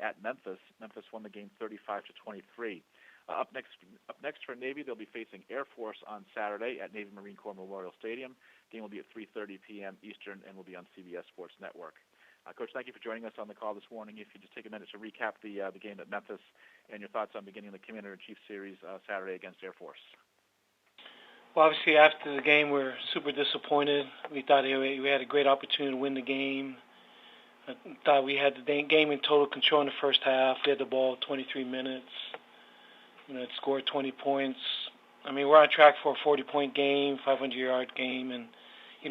at Memphis. Memphis won the game 35-23. Up next for Navy, they'll be facing Air Force on Saturday at Navy Marine Corps Memorial Stadium. Game will be at 3:30 p.m. Eastern and will be on CBS Sports Network. Coach, thank you for joining us on the call this morning. If you just take a minute to recap the game at Memphis and your thoughts on beginning the Commander-in-Chief Series Saturday against Air Force. Well, obviously, after the game, we're super disappointed. We thought we had a great opportunity to win the game. I thought we had the game in total control in the first half. We had the ball 23 minutes. It scored 20 points. I mean, we're on track for a 40-point game, 500-yard game, and,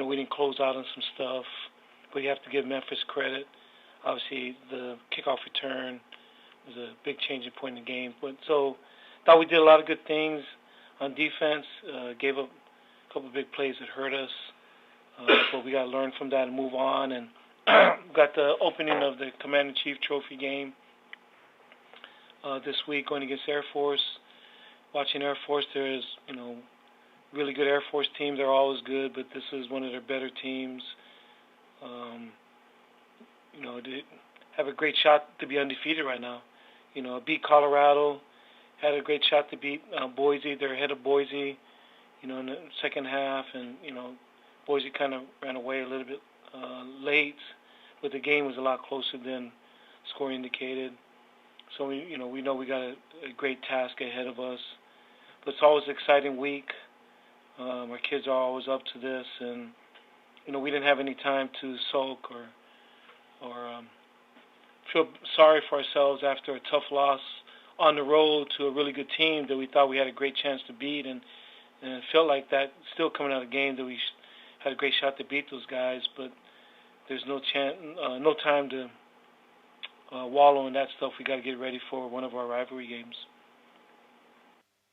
we didn't close out on some stuff. But you have to give Memphis credit. Obviously, the kickoff return was a big changing point in the game. But so, thought we did a lot of good things on defense. Gave up a couple of big plays that hurt us. But we got to learn from that and move on. And got the opening of the Commander-in-Chief Trophy game this week going against Air Force. Watching Air Force, there's, really good Air Force teams. They're always good, but this is one of their better teams. They have a great shot to be undefeated right now. Beat Colorado, had a great shot to beat Boise. They're ahead of Boise, in the second half, and, Boise kind of ran away a little bit late, but the game was a lot closer than score indicated. So, we know we got a great task ahead of us. But it's always an exciting week. Our kids are always up to this, and, we didn't have any time to sulk or feel sorry for ourselves after a tough loss on the road to a really good team that we thought we had a great chance to beat, and it felt like that still coming out of the game that we had a great shot to beat those guys, but there's no time to wallow in that stuff. We got to get ready for one of our rivalry games.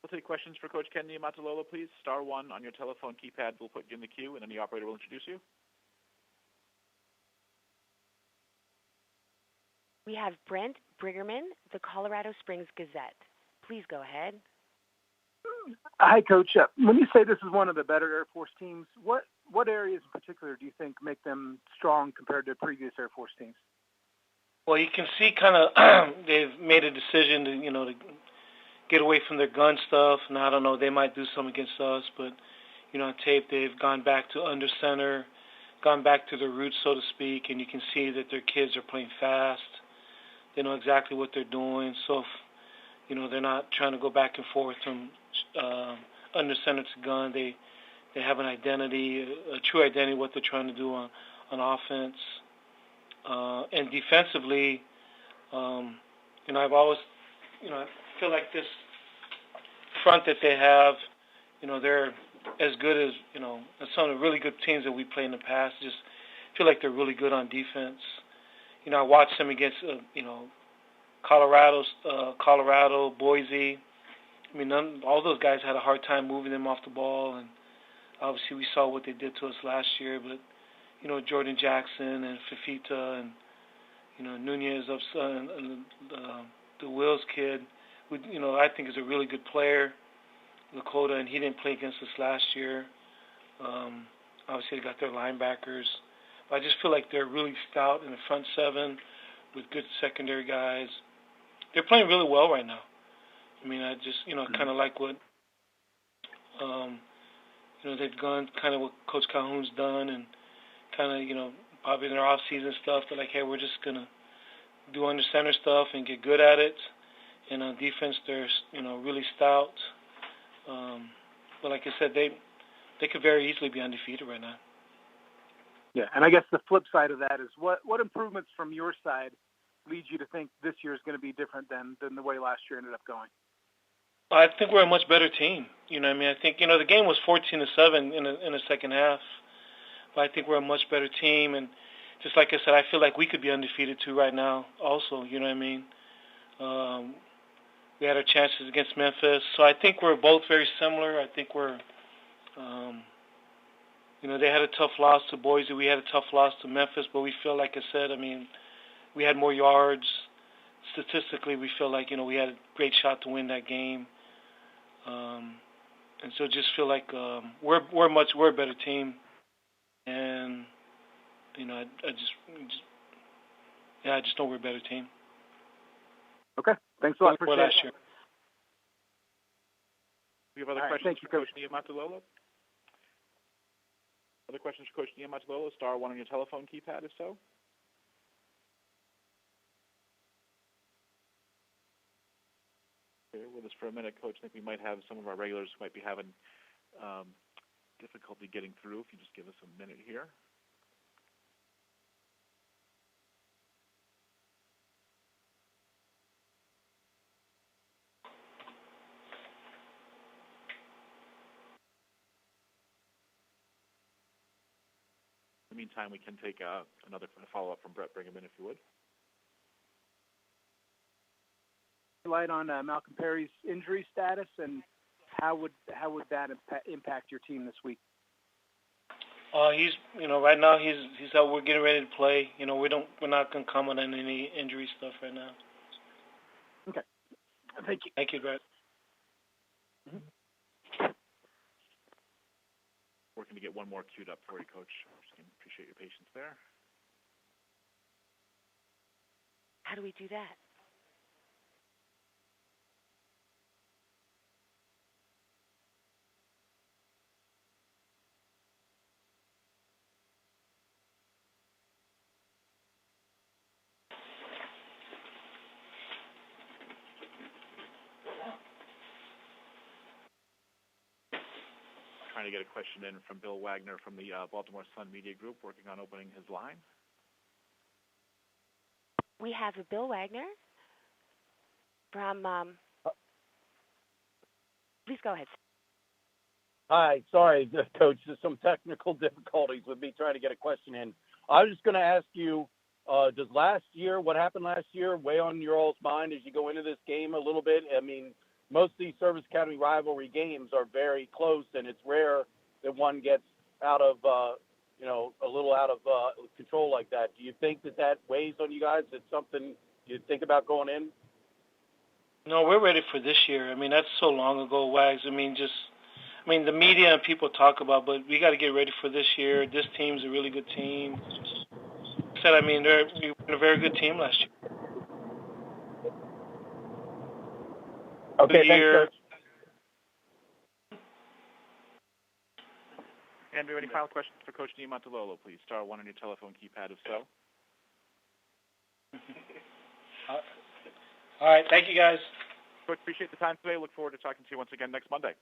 We'll take questions for Coach Ken Niumatalolo, please. Star 1 on your telephone keypad will put you in the queue, and then the operator will introduce you. We have Brent Briggerman, the Colorado Springs Gazette. Please go ahead. Hi, Coach. When you say this is one of the better Air Force teams, what areas in particular do you think make them strong compared to previous Air Force teams? Well, you can see kind of they've made a decision to get away from their gun stuff. And I don't know, they might do some against us, but on tape they've gone back to under center, gone back to their roots, so to speak, and you can see that their kids are playing fast. They know exactly what they're doing. So if, they're not trying to go back and forth from under center to gun. They have an identity, a true identity, what they're trying to do on offense. And defensively, I've always, I feel like this front that they have, they're as good as, as some of the really good teams that we played in the past. Just feel like they're really good on defense. I watched them against, Colorado, Boise. I mean, all those guys had a hard time moving them off the ball, and obviously we saw what they did to us last year. But Jordan Jackson and Fifita and Nunez, and the Wills kid, who I think is a really good player, Lakota, and he didn't play against us last year. Obviously they got their linebackers. But I just feel like they're really stout in the front seven with good secondary guys. They're playing really well right now. I mean, I just, kind of like what, they've gone, kind of what Coach Calhoun's done, and kind of, probably in their off-season stuff, they're like, hey, we're just going to do under center stuff and get good at it. And on defense, they're, really stout. But like I said, they could very easily be undefeated right now. Yeah, and I guess the flip side of that is what improvements from your side lead you to think this year is going to be different than the way last year ended up going? I think we're a much better team. I think, the game was 14-7 in the second half. But I think we're a much better team. And just like I said, I feel like we could be undefeated too right now also, We had our chances against Memphis. So I think we're both very similar. I think we're, they had a tough loss to Boise. We had a tough loss to Memphis. But we feel, like I said, we had more yards. Statistically, we feel like, we had a great shot to win that game. And so just feel like we're a better team. And, I just know we're a better team. Okay. Thanks a lot. Appreciate it. Year. We have other All right, questions thank you, for Coach. Coach Niumatalolo? Other questions for Coach Niumatalolo? Star 1 on your telephone keypad, if so. Bear with us for a minute, Coach. I think we might have some of our regulars who might be having difficulty getting through. If you just give us a minute here. In the meantime, we can take another follow-up from Brett Brigham, if you would. Light on Malcolm Perry's injury status, and how would that impact your team this week? He's right now he's out. We're getting ready to play. We're not gonna comment on any injury stuff right now. Okay. Thank you. Thank you, Brett. Working to get one more queued up for you, Coach. Appreciate your patience there. How do we do that? Trying to get a question in from Bill Wagner from the Baltimore Sun Media Group, working on opening his line. We have a Bill Wagner from. Please go ahead. Hi, sorry, Coach. There's some technical difficulties with me trying to get a question in. I was just going to ask you, does what happened last year, weigh on your all's mind as you go into this game a little bit? I mean, most of these Service Academy rivalry games are very close, and it's rare that one gets out of, a little out of control like that. Do you think that weighs on you guys? It's something you think about going in? No, we're ready for this year. I mean, that's so long ago, Wags. I mean, the media and people talk about, but we got to get ready for this year. This team's a really good team. We were a very good team last year. Okay, thanks, Coach. Andrew, any final questions for Coach Niumatalolo, please? Star 1 on your telephone keypad, if so. All right. Thank you, guys. Coach, appreciate the time today. Look forward to talking to you once again next Monday.